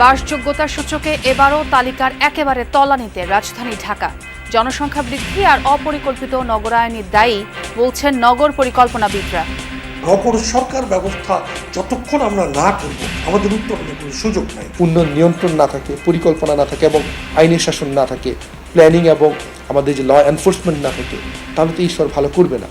বাসযোগ্যতার সূচকে এবারও তালিকার একেবারে তলানিতে রাজধানী ঢাকা। জনসংখ্যা বৃদ্ধি আর অপরিকল্পিত নগরায়নের দায়ী বলছেন নগর পরিকল্পনাবিদরা। নগর সরকার ব্যবস্থা যতক্ষণ আমরা না করব আমাদের উত্তরণের কোনো সুযোগ নাই। উন্নয়ন নিয়ন্ত্রণ না থাকে, পরিকল্পনা না থাকে এবং আইনের শাসন না থাকে, প্ল্যানিং এবং আমাদের যে ল এনফোর্সমেন্ট না থাকে, তাহলে তো ঈশ্বর ভালো করবে না।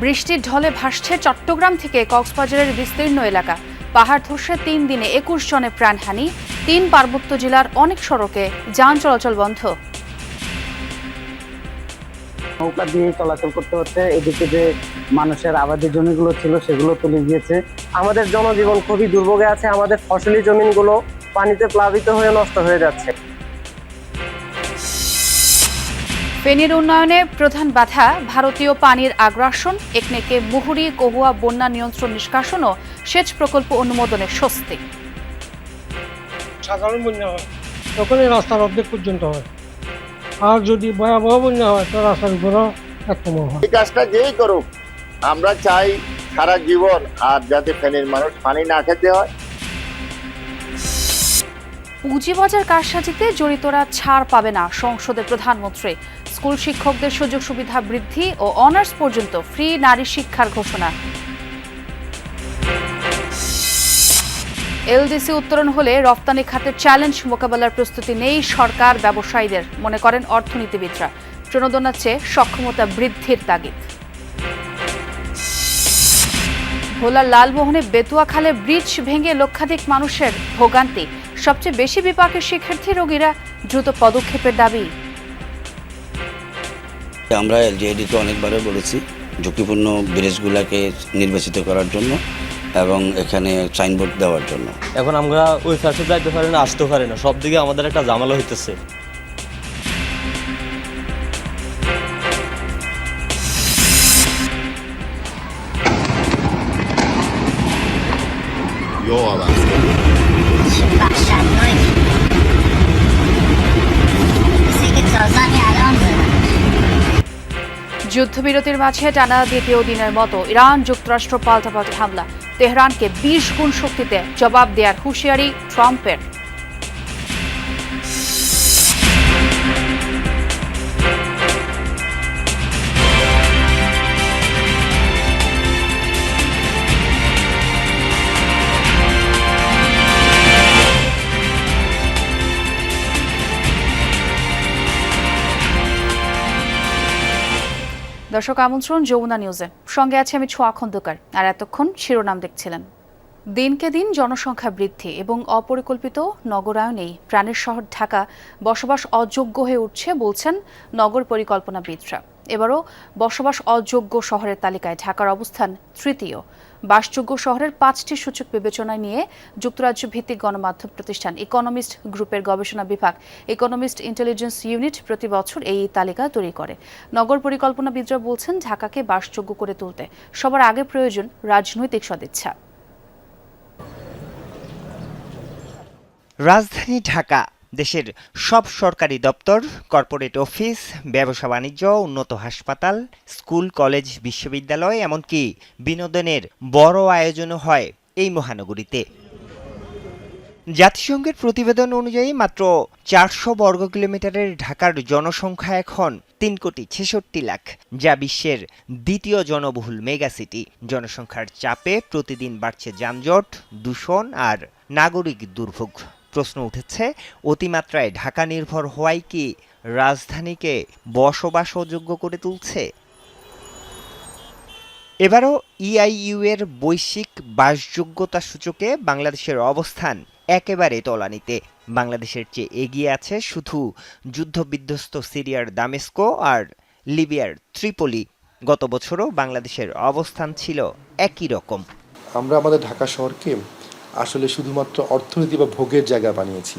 বৃষ্টির ঢলে ভাসছে চট্টগ্রাম থেকে কক্সবাজারের বিস্তীর্ণ এলাকা। পাহাড় ধসে 3 দিনে 21 জনের প্রাণহানি। 3 পার্বত্য জেলার অনেক সড়কে যান চলাচল বন্ধ। নৌকা দিয়ে চলাচল করতে হচ্ছে। এদিকে যে মানুষের আবাদি জমিগুলো ছিল সেগুলো তুলে গিয়েছে। আমাদের জনজীবন খুবই দুর্ভোগে আছে। আমাদের ফসলি জমিনগুলো পানিতে প্লাবিত হয়ে নষ্ট হয়ে যাচ্ছে। ফেনীর উন্নয়নে প্রধান বাধা ভারতীয় পানির আগ্রাসন। একনেকে মুহুরী কহুয়া বন্যা নিয়ন্ত্রণ নিষ্কাশন ও সেচ প্রকল্প অনুমোদনের স্বস্তি। সাধারণ বন্যা হয় তখন এই রাস্তার অর্ধেক পর্যন্ত হয়, আর যদি ভয়াবহ বন্যা হয় তো রাস্তার উপরও একদম হয়। এই কাজটা যেই করুক, আমরা চাই সারা জীবন আর যাতে ফেনীর মানুষ পানি না খেতে হয়। পুঁজিবাজার কারসাজিতে জড়িতরা ছাড় পাবে না, সংসদে প্রধানমন্ত্রী। স্কুল শিক্ষকদের সুযোগ সুবিধা বৃদ্ধি ও অনার্স পর্যন্ত ফ্রি নারী শিক্ষার ঘোষণা। এলডিসি উত্তরণ হলে রপ্তানি খাতের চ্যালেঞ্জ মোকাবেলার প্রস্তুতি নেই সরকার ব্যবসায়ীদের, মনে করেন অর্থনীতিবিদরা। প্রণোদনার চেয়ে সক্ষমতা বৃদ্ধির তাগিদ। ভোলার লালমোহনে বেতুয়া খালে ব্রিজ ভেঙে লক্ষাধিক মানুষের ভোগান্তি। সবচেয়ে বেশি বিপাকের শিক্ষার্থী রোগীরা, দ্রুত পদক্ষেপের দাবি। আমরা এলজিআইডিকে অনেকবারই বলেছি ঝুঁকিপূর্ণ ব্রিজগুলোকে নির্বাচিত করার জন্য এবং এখানে সাইনবোর্ড দেওয়ার জন্য। এখন আমরা ওই ফ্যাশে যাইতে পারি না, আসতে পারি না, সব দিকে আমাদের একটা ঝামেলা হইতেছে। যুদ্ধবিরতির মাঝে টানা দ্বিতীয় দিনের মতো ইরান যুক্তরাষ্ট্র পাল্টাপাল্টি হামলা। তেহরানকে 20 গুণ শক্তিতে জবাব দেওয়ার হুঁশিয়ারি ট্রাম্পের। দর্শক আমন্ত্রণ যমুনা নিউজে, সঙ্গে আছে আমি ছোঁয়া খন্দকার। আর এতক্ষণ শিরোনাম দেখছিলেন। দিনকে দিন জনসংখ্যা বৃদ্ধি এবং অপরিকল্পিত নগরায়নেই প্রাণের শহর ঢাকা বসবাস অযোগ্য হয়ে উঠছে বলছেন নগর পরিকল্পনাবিদরা। এবারও বসবাস অযোগ্য শহরের তালিকায় ঢাকার অবস্থান তৃতীয়। বাসযোগ্য শহরের 5টি সূচক বিবেচনায় নিয়ে যুক্তরাজ্য ভিত্তিক গণমাধ্যম প্রতিষ্ঠান ইকোনমিস্ট গ্রুপের গবেষণা বিভাগ ইকোনমিস্ট ইন্টেলিজেন্স ইউনিট প্রতি বছর এই তালিকা তৈরি করে। নগর পরিকল্পনাবিদরা বলছেন ঢাকাকে বাসযোগ্য করে তুলতে সবার আগে প্রয়োজন রাজনৈতিক সদিচ্ছা। রাজধানী ঢাকা দেশের সব সরকারি দপ্তর, কর্পোরেট অফিস, ব্যবসা বাণিজ্য, উন্নত হাসপাতাল, স্কুল, কলেজ, বিশ্ববিদ্যালয়, এমনকি বিনোদনের বড় আয়োজনও হয় এই মহানগরীতে। জাতিসংঘের প্রতিবেদন অনুযায়ী মাত্র 400 বর্গ কিলোমিটারের ঢাকার জনসংখ্যা এখন 3,66,00,000, যা বিশ্বের দ্বিতীয় জনবহুল মেগাসিটি। জনসংখ্যার চাপে প্রতিদিন বাড়ছে যানজট, দূষণ আর নাগরিক দুর্ভোগ। প্রশ্ন উঠেছে, অতিমাত্রায় ঢাকা নির্ভর হওয়াই কি রাজধানীকে বসবাস অযোগ্য করে তুলছে? এবারও ইআইইউ এর বৈশ্বিক বাসযোগ্যতা সূচকে বাংলাদেশের অবস্থান একেবারে তলানিতে। বাংলাদেশের চেয়ে এগিয়ে আছে শুধু যুদ্ধবিধ্বস্ত সিরিয়ার দামেস্কো আর লিবিয়ার ত্রিপোলি। গত বছরও বাংলাদেশের অবস্থান ছিল একই রকম। আমরা আমাদের ঢাকা শহরকে আসলে শুধুমাত্র অর্থনীতি বা ভোগের জায়গা বানিয়েছি।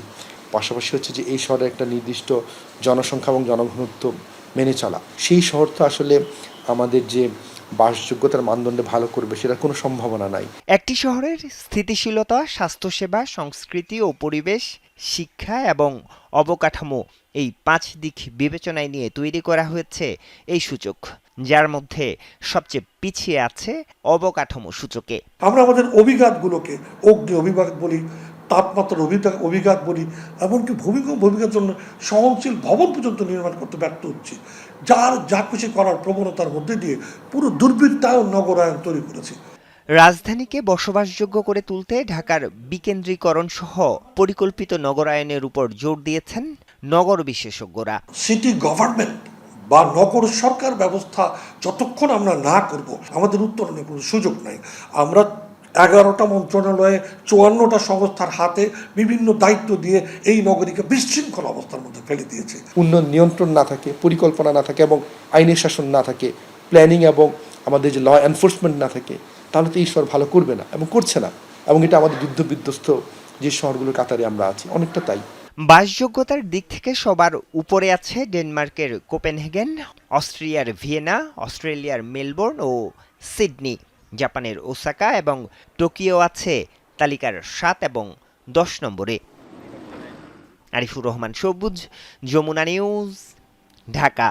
পাশাপাশি হচ্ছে যে এই শহরে একটা নির্দিষ্ট জনসংখ্যা এবং জনঘনত্ব মেনে চলা, সেই শহর তো আসলে আমাদের যে বাসযোগ্যতার মানদণ্ডে ভালো করবে সেটা কোনো সম্ভাবনা নাই। একটি শহরের স্থিতিশীলতা, স্বাস্থ্যসেবা, সংস্কৃতি ও পরিবেশ শিক্ষা এবং অবকাঠামো এই 5 দিক বিবেচনায় নিয়ে তৈরি করা হয়েছে এই সূচক, যার মধ্যে সবচেয়ে পিছিয়ে আছে অবকাঠামো সূচকে। আমরা আমাদের অভিঘাতগুলোকে অগ্নি অভিঘাত বলি, তাপমাত্রার অভিঘাত বলি, এমনকি ভূমিকার জন্য সহনশীল ভবন পর্যন্ত নির্মাণ করতে ব্যর্থ হচ্ছি, যার যা খুশি করার প্রবণতার মধ্যে দিয়ে পুরো দুর্বৃত্তায়ন নগরায়ন তৈরি করেছি। রাজধানীকে বসবাসযোগ্য করে তুলতে ঢাকার বিকেন্দ্রীকরণ সহ পরিকল্পিত নগরায়নের উপর জোর দিয়েছেন নগর বিশেষজ্ঞরা। সিটি গভর্নমেন্ট বা নগর সরকার ব্যবস্থা যতক্ষণ আমরা না করব, আমাদের উত্তরণের কোনো সুযোগ নাই। আমরা 11টা মন্ত্রণালয়ে 54টা সংস্থার হাতে বিভিন্ন দায়িত্ব দিয়ে এই নগরীকে বিশৃঙ্খল অবস্থার মধ্যে ফেলে দিয়েছে। উন্নয়ন নিয়ন্ত্রণ না থাকে, পরিকল্পনা না থাকে এবং আইনের শাসন না থাকে, প্ল্যানিং এবং আমাদের যে ল এনফোর্সমেন্ট না থাকে, তাহলে তো এই শহর ভালো করবে না এবং করছে না। এবং এটা আমাদের যুদ্ধ বিধ্বস্ত যে শহরগুলোর কাতারে আমরা আছি, অনেকটা তাই। বাসযোগ্যতার দিক থেকে সবার উপরে আছে ডেনমার্কের কোপেনহেগেন, অস্ট্রিয়ার ভিয়েনা, অস্ট্রেলিয়ার মেলবোর্ন ও সিডনি, জাপানের ওসাকা এবং টোকিও আছে তালিকার 7 এবং 10 নম্বরে। আরিফুর রহমান সবুজ, যমুনা নিউজ, ঢাকা।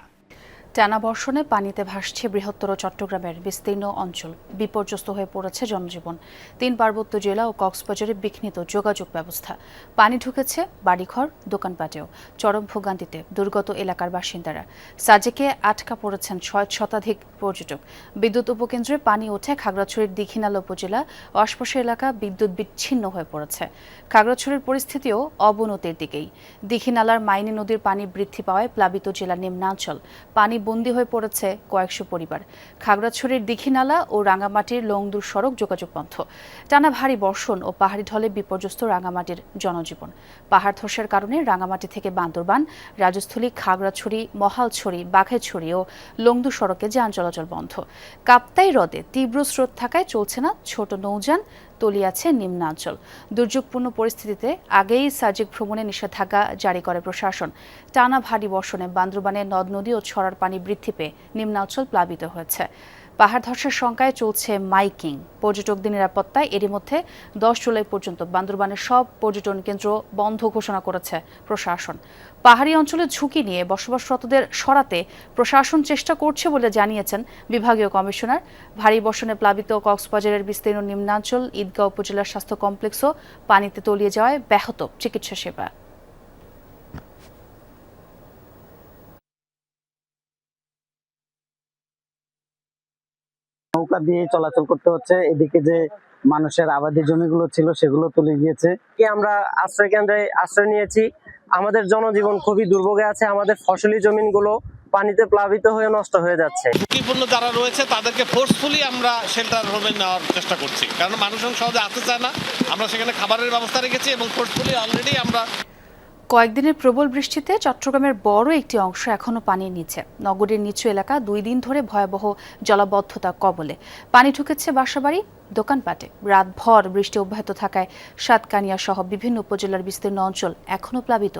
টানা বর্ষণে পানিতে ভাসছে বৃহত্তর চট্টগ্রামের বিস্তীর্ণ অঞ্চল, বিপর্যস্ত হয়ে পড়েছে জনজীবন। 3 পার্বত্য জেলা ও কক্সবাজারে বিঘ্নিত যোগাযোগ ব্যবস্থা। পানি ঢুকেছে বাড়িঘর, দোকানপাটেও। চরম ভোগান্তিতে দুর্গত এলাকার বাসিন্দারা। সাজেকে আটকা পড়েছেন 6 শতাধিক পর্যটক। বিদ্যুৎ উপকেন্দ্রে পানি ওঠে খাগড়াছড়ির দীঘিনালা উপজেলা ও আশপাশের এলাকা বিদ্যুৎ বিচ্ছিন্ন হয়ে পড়েছে। খাগড়াছড়ির পরিস্থিতিও অবনতির দিকেই। দীঘিনালার মাইনী নদীর পানি বৃদ্ধি পাওয়ায় প্লাবিত জেলার নিম্নাঞ্চল। পানি বন্দী হয়ে পড়েছে কয়েকশো পরিবার। খাগড়াছড়ির দীঘিনালা ও রাঙ্গামাটির লংদুর সড়ক যোগাযোগ বন্ধ। টানা ভারী বর্ষণ ও পাহাড়ি ঢলে বিপর্যস্ত রাঙ্গামাটির জনজীবন। পাহাড় ধসের কারণে রাঙ্গামাটি থেকে বান্দরবান, রাজস্থলী, খাগড়াছড়ি, মহালছড়ি, বাঘেছড়ি ও লংদু সড়কে যান চলাচল বন্ধ। কাপ্তাই হ্রদে তীব্র স্রোত থাকায় চলছে না ছোট নৌযান, তলিয়াছে নিম্নাঞ্চল। দুর্যোগপূর্ণ পরিস্থিতিতে আগেই সাজেক ভ্রমণে নিষেধাজ্ঞা জারি করে প্রশাসন। টানা ভারী বর্ষণে বান্দরবানে নদ নদী ও ছড়ার পানি বৃদ্ধি পেয়ে নিম্নাঞ্চল প্লাবিত হয়েছে। পাহাড় ধসের শঙ্কায় চলছে মাইকিং। পর্যটকদের নিরাপত্তায় এরই মধ্যে 10 জুলাই পর্যন্ত বান্দরবানের সব পর্যটন কেন্দ্র বন্ধ ঘোষণা করেছে প্রশাসন। পাহাড়ি অঞ্চলে ঝুঁকি নিয়ে বসবাসরতদের সরাতে প্রশাসন চেষ্টা করছে বলে জানিয়েছেন বিভাগীয় কমিশনার। ভারী বর্ষণে প্লাবিত কক্সবাজারের বিস্তীর্ণ নিম্নাঞ্চল, ঈদগাঁও উপজেলার স্বাস্থ্য কমপ্লেক্সও পানিতে তলিয়ে যাওয়ায় ব্যাহত চিকিৎসা সেবা। নৌকা দিয়ে চলাচল করতে হচ্ছে। এদিকে যে মানুষের আবাদি জমিগুলো ছিল সেগুলো তুলে গিয়েছে। কি আমরা আশ্রয় কেন্দ্রে আশ্রয় নিয়েছি। আমাদের জনজীবন খুবই দুর্ভোগে আছে। আমাদের ফসলি জমিনগুলো পানিতে প্লাবিত হয়ে নষ্ট হয়ে যাচ্ছে। ঝুঁকিপূর্ণ যারা রয়েছে তাদেরকে ফোর্সফুলি আমরা শেল্টার হোমে নেওয়ার চেষ্টা করছি, কারণ মানুষজন সহজে আসতে চায় না। আমরা সেখানে খাবারের ব্যবস্থা রেখেছি এবং ফোর্সফুলি অলরেডি আমরা। কয়েকদিনের প্রবল বৃষ্টিতে চট্টগ্রামের বড় একটি অংশ এখনো পানির নিচে। নগরীর নিচু এলাকা 2 দিন ধরে ভয়াবহ জলাবদ্ধতা কবলে। পানি ঢুকেছে বাসাবাড়ি, দোকানপাটে। রাতভর বৃষ্টি অব্যাহত থাকায় সাতকানিয়া সহ বিভিন্ন উপজেলার বিস্তীর্ণ অঞ্চল এখনো প্লাবিত।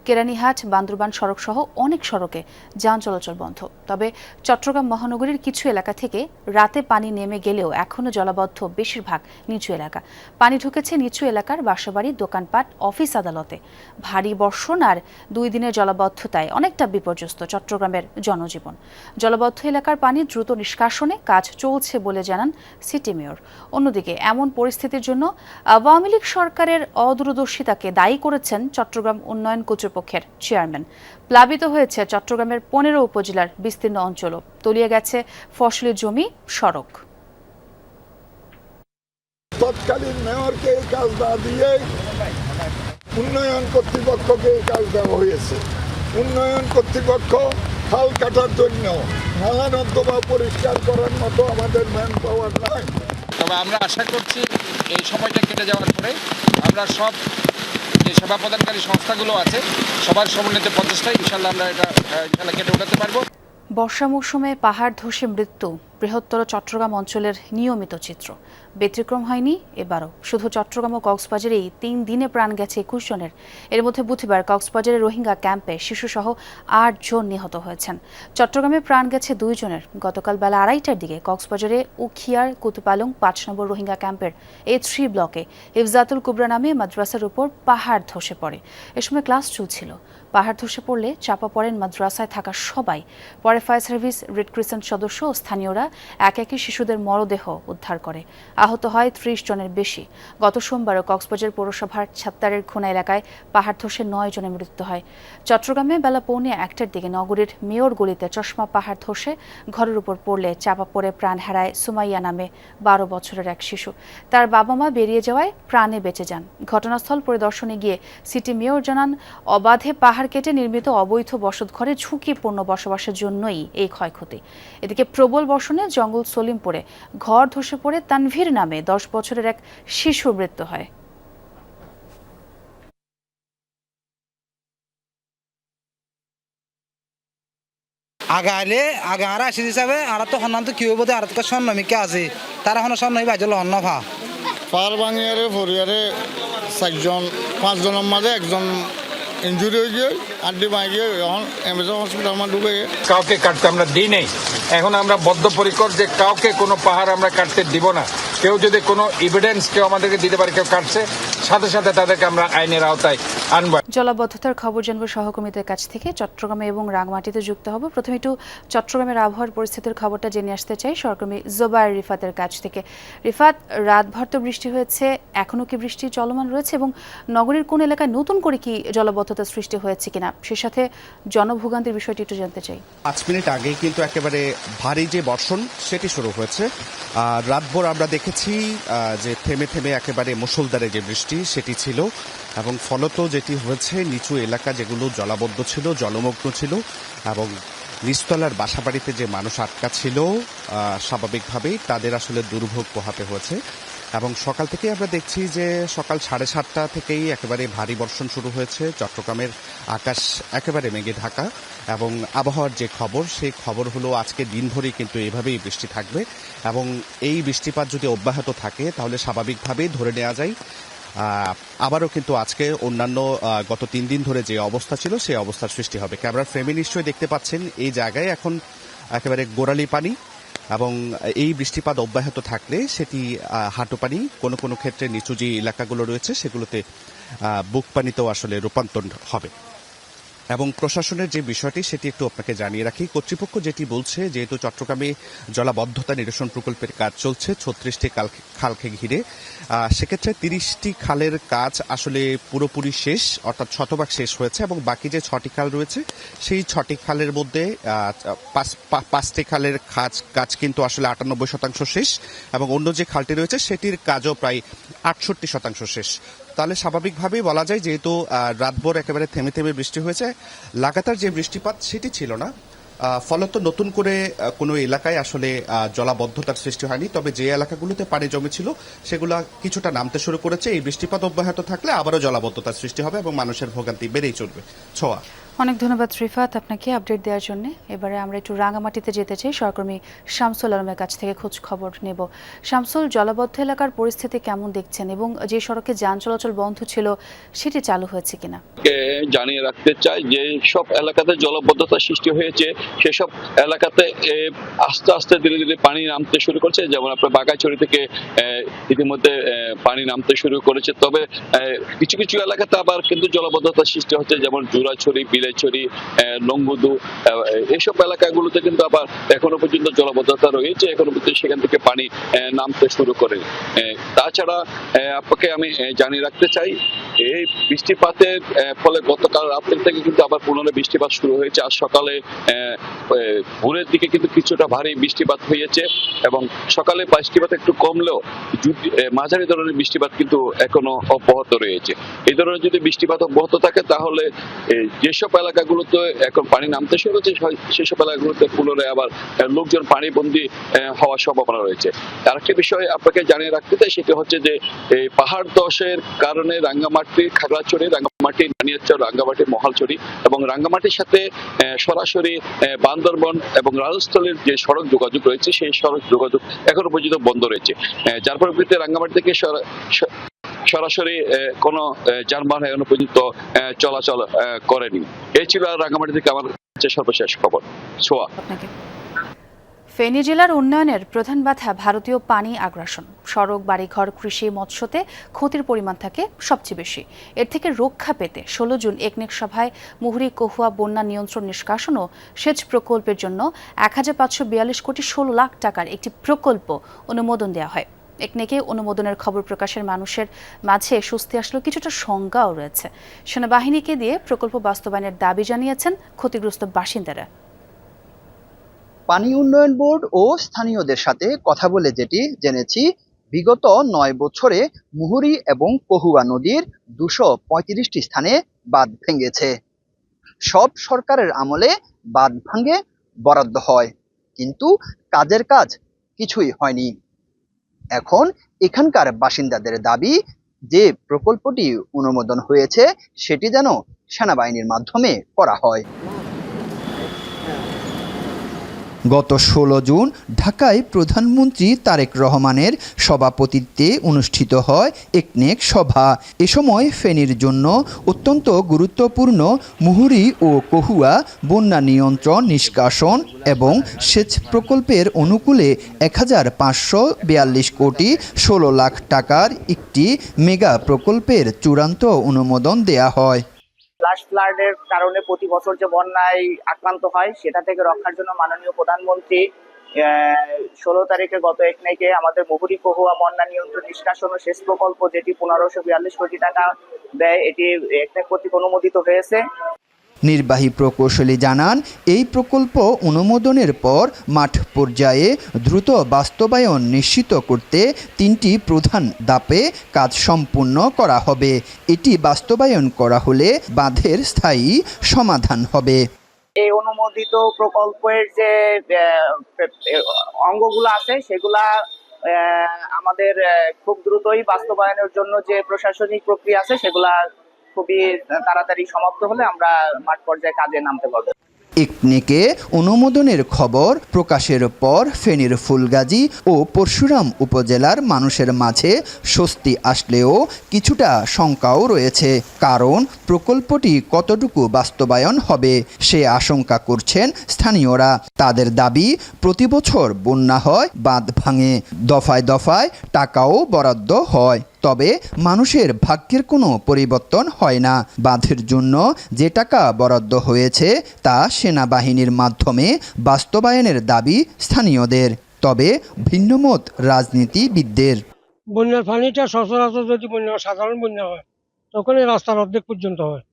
কেরানীহাট, বান্দরবান সড়ক সহ অনেক সড়কে যান চলাচল বন্ধ। তবে চট্টগ্রাম মহানগরীর কিছু এলাকা থেকে রাতে পানি নেমে গেলেও এখনো জলাবদ্ধ বেশিরভাগ নিচু এলাকা। পানি ঢুকেছে নিচু এলাকার বাসাবাড়ি, দোকানপাট, অফিস আদালতে। ভারী বর্ষণ আর 2 দিনের জলাবদ্ধতায় অনেকটা বিপর্যস্ত চট্টগ্রামের জনজীবন। জলাবদ্ধ এলাকার পানি দ্রুত নিষ্কাশনে কাজ চলছে বলে জানান সিটি মেয়র। অন্যদিকে এমন পরিস্থিতির জন্য আওয়ামী লীগ সরকারের অদূরদর্শিতাকে দায়ী করেছেন চট্টগ্রাম উন্নয়ন কর্তৃপক্ষের চেয়ারম্যান। প্লাবিত হয়েছে চট্টগ্রামের 15 উপজেলার বিস্তীর্ণ অঞ্চলও। তলিয়ে গেছে ফসলি জমি, সড়ক। তৎকালীন মেয়রকে এই কাজ না দিয়ে উন্নয়ন কর্তৃপক্ষকে এই কাজ দেওয়া হয়েছে। উন্নয়ন কর্তৃপক্ষ খাল কাটার জন্য নালা নর্দমা পরিষ্কার করার মতো আমাদের ম্যান পাওয়ার নাই। তবে আমরা আশা করছি এই সময়টা কেটে যাওয়ার পরে আমরা সব যে সেবা প্রদানকারী সংস্থাগুলো আছে সবার সমন্বিত প্রচেষ্টায় ইনশাল্লাহ আমরা এটা কেটে উঠাতে পারবো। বর্ষা মৌসুমে পাহাড় ধসে মৃত্যু, বৃহত্তর চট্টগ্রাম অঞ্চলের নিয়মিত চিত্র। ব্যতিক্রম হয়নি এবারও। শুধু চট্টগ্রাম ও কক্সবাজারেই ৩ দিনে প্রাণ গেছে ২১ জনের। এর মধ্যে বুধবার কক্সবাজারের রোহিঙ্গা ক্যাম্পে শিশুসহ ৮ জন নিহত হয়েছেন। চট্টগ্রামে প্রাণ গেছে ২ জনের। গতকাল বেলা ২:৩০টার দিকে কক্সবাজারে উখিয়ার কুতুপালং ৫ নম্বর রোহিঙ্গা ক্যাম্পের A3 ব্লকে ইফজাতুল কুবরা নামে মাদ্রাসার উপর পাহাড় ধসে পড়ে। এ সময় ক্লাস চলছিল। পাহাড় ধসে পড়লে চাপা পড়েন মাদ্রাসায় থাকা সবাই। পরে ফায়ার সার্ভিস, রেড ক্রিসেন্ট সদস্য ও স্থানীয়রা এক একই শিশুদের মরদেহ উদ্ধার করে। আহত হয় ৩০ জনের বেশি। গত সোমবারও কক্সবাজার পৌরসভার ছাত্তারের খোনা এলাকায় পাহাড় ধসে ৯ জনের মৃত্যু হয়। চট্টগ্রামে বেলা ১:৩০টার দিকে নগরীর মেয়র গলিতে চশমা পাহাড় ধসে ঘরের উপর পড়লে চাপা পড়ে প্রাণ হারায় সুমাইয়া নামে ১২ বছরের এক শিশু। তার বাবা মা বেরিয়ে যাওয়ায় প্রাণে বেঁচে যান। ঘটনাস্থল পরিদর্শনে গিয়ে সিটি মেয়র জানান, অবাধে পাহাড় কেটে নির্মিত অবৈধ বসতঘরে ঝুঁকিপূর্ণ বসবাসের জন্যই এই ক্ষয়ক্ষতি। এদিকে প্রবল বর্ষণে জঙ্গল সলিমপুরে ঘর ধসে পড়ে তানভীর নামে ১০ বছরের এক শিশুর মৃত্যু হয়। আগে আর আসি হিসাবে আর তো হন্নান তো কি হইব আর তো স্বর্ণমিকা আছে তারা হন স্বর্ণই বাজল হন্ন ভা পার ভাঙিয়ারে ফরিয়ারে 4 জনের মাঝে একজন ইঞ্জুরি হয়ে গিয়ে আড্ডি ভাঙে গিয়ে এখন এমএসএ হসপিটাল আমার ঢুকে কাউকে কাটতে আমরা দিই নেই। এখন আমরা বদ্ধপরিকর যে কাউকে কোনো পাহাড় আমরা কাটতে দিব না। কেউ যদি কোনো এভিডেন্স কেউ আমাদেরকে দিতে পারে কেউ কাটছে, সাথে সাথে তাদেরকে আমরা আইনের আওতায় আনবো। জলাবদ্ধতার খবর জানবো সহকর্মীদের কাছ থেকে। চট্টগ্রামে এবং রাঙামাটিতে যুক্ত হব। প্রথমে একটু চট্টগ্রামের আবহাওয়ার পরিস্থিতির খবরটা জেনে আসতে চাই সহকর্মী জোবায়ের রিফাতের কাছ থেকে। রিফাত, রাতভর তো বৃষ্টি হয়েছে, এখনো কি বৃষ্টি চলমান রয়েছে এবং নগরীর কোন এলাকায় নতুন করে কি জলাবদ্ধতা সৃষ্টি হয়েছে কিনা, সে সাথে জনভোগান্তির বিষয়টি একটু জানতে চাই। 5 মিনিট আগেই কিন্তু একেবারে ভারী যে বর্ষণ সেটি শুরু হয়েছে। রাতভর আমরা দেখেছি যে থেমে থেমে একেবারে মুষলধারে যে বৃষ্টি সেটি ছিল এবং ফলত যেটি হয়েছে নিচু এলাকা যেগুলো জলাবদ্ধ ছিল, জলমগ্ন ছিল এবং নিচতলার বাসাবাড়িতে যে মানুষ আটকা ছিল স্বাভাবিকভাবেই তাদের আসলে দুর্ভোগ পোহাতে হয়েছে। এবং সকাল থেকে আমরা দেখছি যে সকাল 7:30টা থেকেই একেবারে ভারী বর্ষণ শুরু হয়েছে। চট্টগ্রামের আকাশ একেবারে মেঘে ঢাকা এবং আবহাওয়ার যে খবর সেই খবর হলো আজকে দিনভরই কিন্তু এভাবেই বৃষ্টি থাকবে এবং এই বৃষ্টিপাত যদি অব্যাহত থাকে তাহলে স্বাভাবিকভাবেই ধরে নেওয়া যায় আবারও কিন্তু আজকে অন্যান্য গত 3 দিন ধরে যে অবস্থা ছিল সেই অবস্থার সৃষ্টি হবে। ক্যামেরার ফ্রেমে নিশ্চয়ই দেখতে পাচ্ছেন এই জায়গায় এখন একেবারে গোড়ালি পানি এবং এই বৃষ্টিপাত অব্যাহত থাকলে সেটি হাঁটু পানি, কোনো কোনো ক্ষেত্রে নিচু যে এলাকাগুলো রয়েছে সেগুলোতে বুক পানিতেও আসলে রূপান্তর হবে। এবং প্রশাসনের যে বিষয়টি সেটি একটু আপনাকে জানিয়ে রাখি। কর্তৃপক্ষ যেটি বলছে, যেহেতু চট্টগ্রামে জলাবদ্ধতা নিরসন প্রকল্পের কাজ চলছে 36টি খালকে ঘিরে, সেক্ষেত্রে 30টি খালের কাজ আসলে পুরোপুরি শেষ, অর্থাৎ শতভাগ শেষ হয়েছে এবং বাকি যে 6টি খাল রয়েছে সেই 6টি খালের মধ্যে 5টি খালের কাজ কিন্তু আসলে 98% শেষ এবং অন্য যে খালটি রয়েছে সেটির কাজও প্রায় 68% শেষ। তাহলে স্বাভাবিকভাবেই বলা যায় যেহেতু রাতভর একেবারে থেমে থেমে বৃষ্টি হয়েছে, লাগাতার যে বৃষ্টিপাত সেটি ছিল না, ফলত নতুন করে কোনো এলাকায় আসলে জলাবদ্ধতার সৃষ্টি হয়নি। তবে যে এলাকাগুলোতে পানি জমেছিল সেগুলো কিছুটা নামতে শুরু করেছে। এই বৃষ্টিপাত অব্যাহত থাকলে আবারও জলাবদ্ধতার সৃষ্টি হবে এবং মানুষের ভোগান্তি বেড়েই চলবে। ছোঁয়া, অনেক ধন্যবাদ রিফাত আপনাকে আপডেট দেওয়ার জন্য। এবারে আমরা একটু রাঙামাটিতে যেতে চাই, সহকর্মী শামসুল আলমের কাছ থেকে খোঁজ খবর নেব। শামসুল, জলাবদ্ধ এলাকার পরিস্থিতি কেমন দেখছেন এবং যে সড়কে যান চলাচল বন্ধ ছিল সেটি চালু হয়েছে কিনা? জানিয়ে রাখতে চাই যে সব এলাকাতে জলাবদ্ধতা সৃষ্টি হয়েছে, সেসব এলাকাতে আস্তে আস্তে ধীরে ধীরে পানি নামতে শুরু করছে। যেমন আপনার বাগাইছড়ি থেকে ইতিমধ্যে পানি নামতে শুরু করেছে, তবে কিছু কিছু এলাকাতে আবার কিন্তু জলাবদ্ধতা সৃষ্টি হচ্ছে, যেমন জোড়াছড়ি, বিলাইছড়ি, লংগুদু, এইসব এলাকাগুলোতে কিন্তু আবার এখনো পর্যন্ত জলাবদ্ধতা রয়েছে, এখনো পর্যন্ত সেখান থেকে পানি নামতে শুরু করে। তাছাড়া আপনাকে আমি জানিয়ে রাখতে চাই এই বৃষ্টিপাতের ফলে গতকাল রাত্রি থেকে কিন্তু আবার পুনরায় বৃষ্টিপাত শুরু হয়েছে। আজ সকালে ভোরের দিকে কিন্তু কিছুটা ভারী বৃষ্টিপাত হয়েছে এবং সকালে বৃষ্টিপাত একটু কমলেও মাঝারি ধরনের বৃষ্টিপাত কিন্তু এখনো অব্যাহত রয়েছে। এই ধরনের যদি বৃষ্টিপাত অব্যাহত থাকে তাহলে যেসব এলাকাগুলোতে এখন পানি নামতে শুরু হয়েছে সেসব এলাকাগুলোতে পুনরায় আবার লোকজন পানিবন্দী হওয়ার সম্ভাবনা রয়েছে। আরেকটি বিষয় আপনাকে জানিয়ে রাখতে চাই, সেটি হচ্ছে যে এই পাহাড় ধসের কারণে রাঙ্গামাটি, খাগড়াছড়ি, লালমাটি, বানিয়াচর, রাঙ্গামাটি, মহালছড়ি এবং রাঙ্গামাটির সাথে সরাসরি বান্দরবন এবং রাজস্থলীর যে সড়ক যোগাযোগ রয়েছে সেই সড়ক যোগাযোগ এখনো পর্যন্ত বন্ধ রয়েছে, যার পরিপ্রেক্ষিতে রাঙ্গামাটি থেকে সরাসরি কোনো যানবাহন এখনো পর্যন্ত চলাচল করেনি। এই ছিল রাঙ্গামাটি থেকে আমার সর্বশেষ খবর। সোয়া। ফেনী জেলার উন্নয়নের প্রধান বাধা ভারতীয় পানি আগ্রাসন। সড়ক, বাড়িঘর, কৃষি, মৎস্যতে ক্ষতির পরিমাণ থাকে সবচেয়ে বেশি। এর থেকে রক্ষা পেতে 16 জুন একনেক সভায় মুহুরী কহুয়া বন্যা নিয়ন্ত্রণ নিষ্কাশন ও সেচ প্রকল্পের জন্য 1542 কোটি 16 লাখ টাকার একটি প্রকল্প অনুমোদন দেওয়া হয়। একনেকে অনুমোদনের খবর প্রকাশের মানুষের মাঝে স্বস্তি আসলেও কিছুটা শঙ্কাও রয়েছে। সেনাবাহিনীকে দিয়ে প্রকল্প বাস্তবায়নের দাবি জানিয়েছেন ক্ষতিগ্রস্ত বাসিন্দারা। পানি উন্নয়ন বোর্ড ও স্থানীয়দের সাথে কথা বলে যেটি জেনেছি, বিগত 9 বছরে মুহুরী এবং কহুয়া নদীর 235টি স্থানে বাঁধ ভেঙেছে। সব সরকারের আমলে বাঁধ ভাঙে, বরাদ্দ হয়, কিন্তু কাজের কাজ কিছুই হয়নি। এখন এখানকার বাসিন্দাদের দাবি, যে প্রকল্পটি অনুমোদন হয়েছে সেটি যেন সেনাবাহিনীর মাধ্যমে করা হয়। গত 16 জুন ঢাকায় প্রধানমন্ত্রী তারেক রহমানের সভাপতিত্বে অনুষ্ঠিত হয় একনেক সভা। এ সময় ফেনীর জন্য অত্যন্ত গুরুত্বপূর্ণ মুহুরী ও কহুয়া বন্যা নিয়ন্ত্রণ, নিষ্কাশন এবং সেচ প্রকল্পের অনুকূলে 1542 কোটি 16 লাখ টাকার একটি মেগা প্রকল্পের চূড়ান্ত অনুমোদন দেয়া হয়। ফ্লাশ ফ্লাডের কারণে প্রতি বছর যে বন্যায় আক্রান্ত হয় সেটা থেকে রক্ষার জন্য মাননীয় প্রধানমন্ত্রী 16 তারিখে গত একনেকে আমাদের মুহুরী কহুয়া বন্যা নিয়ন্ত্রণ, নিষ্কাশন ও সেচ প্রকল্প, যেটি 1542 কোটি টাকা দেয়, এটি একনেক কর্তৃক অনুমোদিত হয়েছে। নির্বাহী প্রকৌশলী জানান, এই প্রকল্প অনুমোদনের পর মাঠ পর্যায়ে দ্রুত বাস্তবায়ন নিশ্চিত করতে 3টি প্রধান ধাপে কাজ সম্পূর্ণ করা হবে। এটি বাস্তবায়ন করা হলে বাঁধের স্থায়ী সমাধান হবে। এই অনুমোদিত প্রকল্পের যে অঙ্গগুলো আছে সেগুলা আমাদের খুব দ্রুতই বাস্তবায়নের জন্য যে প্রশাসনিক প্রক্রিয়া আছে সেগুলা খুবই তাড়াতাড়ি সমাপ্ত হলে আমরা মাঠ পর্যায়ে কাজে নামতে পারবো। একনেকে অনুমোদনের খবর প্রকাশের পর ফেনীর ফুলগাজী ও পরশুরাম উপজেলার মানুষের মাঝে স্বস্তি আসলেও কিছুটা শঙ্কাও রয়েছে, কারণ প্রকল্পটি কতটুকু বাস্তবায়ন হবে সে আশঙ্কা করছেন স্থানীয়রা। তাদের দাবি, প্রতি বছর বন্যা হয়, বাঁধ ভাঙে, দফায় দফায় টাকাও বরাদ্দ হয়, তবে মানুষের ভাগ্যের কোনো পরিবর্তন হয় না। বাঁধের জন্য যে টাকা বরাদ্দ হয়েছে তা সেনাবাহিনীর মাধ্যমে বাস্তবায়নের দাবি স্থানীয়দের, তবে ভিন্নমত রাজনীতিবিদদের। বন্যার পানিটা সচরাচর যদি সাধারণ বন্যা হয় তখন এই রাস্তার অর্ধেক পর্যন্ত হয়,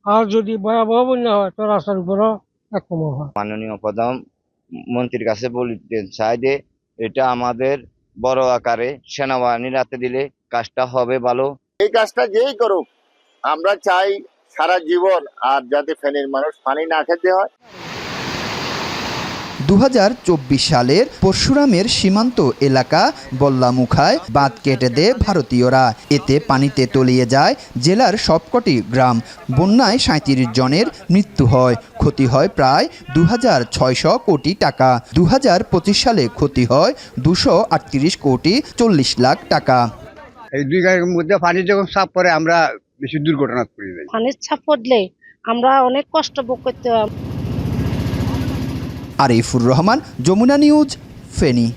আর যদি ভয়াবহ বন্যা হয় তো রাস্তার উপরও একরকম হয়। মাননীয় প্রধানমন্ত্রীর কাছে বলতে চাই যে এটা আমাদের বড় আকারে সেনাবাহিনীর হাতে দিলে কাজটা হবে ভালো। এই কাজটা যেই করুক, আমরা চাই সারা জীবন আর যাতে ফেনীর মানুষ পানি না খেতে হয়। 2024 সালের পরশুরামের সীমান্ত এলাকা বল্লামুখায় বাঁধ কেটে দেয় ভারতীয়রা। এতে পানিতে তলিয়ে যায় জেলার সবকটি গ্রাম। বন্যায় 37 জনের মৃত্যু হয়, ক্ষতি হয় প্রায় 2600 কোটি টাকা। 2025 সালে ক্ষতি হয় 238 কোটি 40 লাখ টাকা। এই 2 গাড়ির মধ্যে পানি যখন চাপ পড়ে আমরা বেশি দুর্ঘটনা করি। পানির চাপ পড়লে আমরা অনেক কষ্ট ভোগ করতে হয়। আরিফুর রহমান, যমুনা নিউজ, ফেনী।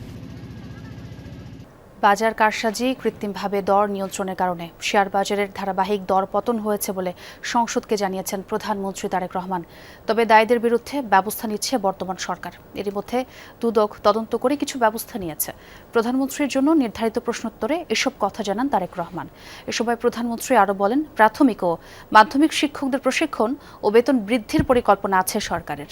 বাজার কারসাজি, কৃত্রিমভাবে দর নিয়ন্ত্রণের কারণে শেয়ার বাজারের ধারাবাহিক দর পতন হয়েছে বলে সংসদকে জানিয়েছেন প্রধানমন্ত্রী তারেক রহমান। তবে দায়ীদের বিরুদ্ধে ব্যবস্থা নিচ্ছে বর্তমান সরকার। এরই মধ্যে দুদক তদন্ত করে কিছু ব্যবস্থা নিয়েছে। প্রধানমন্ত্রীর জন্য নির্ধারিত প্রশ্নোত্তরে এসব কথা জানান তারেক রহমান। এ সময় প্রধানমন্ত্রী আরও বলেন, প্রাথমিক ও মাধ্যমিক শিক্ষকদের প্রশিক্ষণ ও বেতন বৃদ্ধির পরিকল্পনা আছে সরকারের।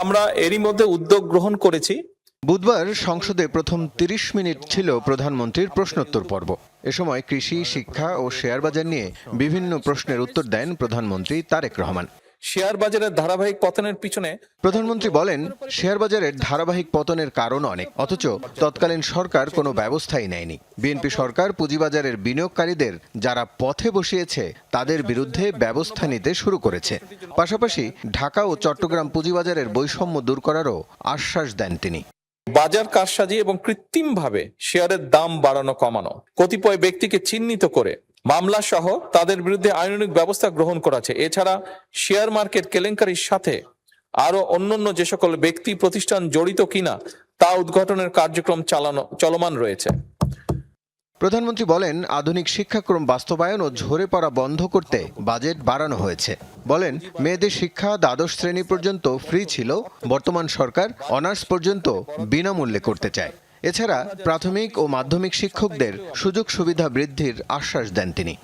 আমরা এরই মধ্যে উদ্যোগ গ্রহণ করেছি। বুধবার সংসদে প্রথম 30 মিনিট ছিল প্রধানমন্ত্রীর প্রশ্নোত্তর পর্ব। এ সময় কৃষি, শিক্ষা ও শেয়ার বাজার নিয়ে বিভিন্ন প্রশ্নের উত্তর দেন প্রধানমন্ত্রী তারেক রহমান। শেয়ার বাজারের ধারাবাহিক পতনের পিছনে প্রধানমন্ত্রী বলেন, শেয়ার বাজারের ধারাবাহিক পতনের কারণ অনেক, অথচ তৎকালীন সরকার কোনো ব্যবস্থাই নেয়নি। বিএনপি সরকার পুঁজিবাজারের বিনিয়োগকারীদের যারা পথে বসিয়েছে তাদের বিরুদ্ধে ব্যবস্থা নিতে শুরু করেছে। পাশাপাশি ঢাকা ও চট্টগ্রাম পুঁজিবাজারের বৈষম্য দূর করারও আশ্বাস দেন তিনি। বাজার কারসাজি এবং কৃত্রিমভাবে শেয়ারের দাম বাড়ানো কমানো, কতিপয় ব্যক্তিকে চিহ্নিত করে মামলা সহ তাদের বিরুদ্ধে আইনানুগ ব্যবস্থা গ্রহণ করেছে। এছাড়া শেয়ার মার্কেট কেলেঙ্কারির সাথে আরো অন্যান্য যে সকল ব্যক্তি প্রতিষ্ঠান জড়িত কিনা তা উদ্ঘাটনের কার্যক্রম চলমান রয়েছে। প্রধানমন্ত্রী বলেন, আধুনিক শিক্ষাক্রম বাস্তবায়ন ও ঝরে পড়া বন্ধ করতে বাজেট বাড়ানো হয়েছে। বলেন, মেয়েদের শিক্ষা দ্বাদশ শ্রেণী পর্যন্ত ফ্রি ছিল, বর্তমান সরকার অনার্স পর্যন্ত বিনামূল্যে করতে চায়। এছাড়া প্রাথমিক ও মাধ্যমিক শিক্ষকদের সুযোগ সুবিধা বৃদ্ধির আশ্বাস দেন তিনি।